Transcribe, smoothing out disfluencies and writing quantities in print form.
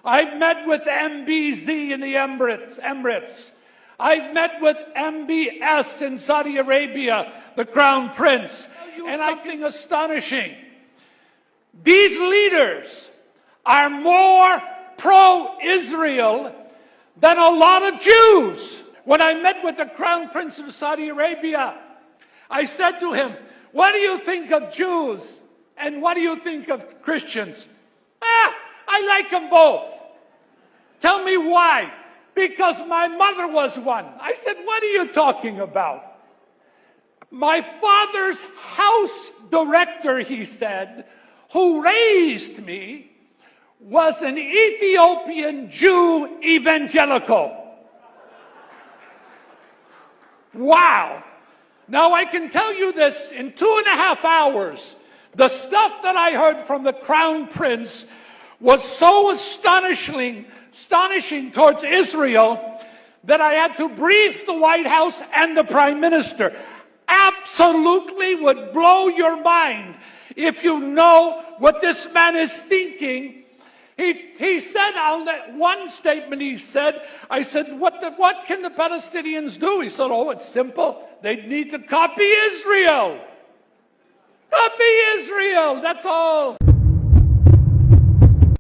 I've met with MBZ in the Emirates. I've met with MBS in Saudi Arabia, the Crown Prince. And something astonishing. These leaders are more pro-Israel than a lot of Jews. When I met with the Crown Prince of Saudi Arabia, I said to him, what do you think of Jews? And what do you think of Christians? I like them both. Tell me why. Because my mother was one. I said, what are you talking about? My father's house director, he said, who raised me, was an Ethiopian Jew evangelical. Wow. Now I can tell you this, in 2.5 hours, the stuff that I heard from the Crown Prince was so astonishing towards Israel that I had to brief the White House and the Prime Minister. Absolutely would blow your mind if you know what this man is thinking. He said on that one statement, he said, I said, what can the Palestinians do? He said, oh, it's simple. They need to copy Israel. Copy Israel, that's all.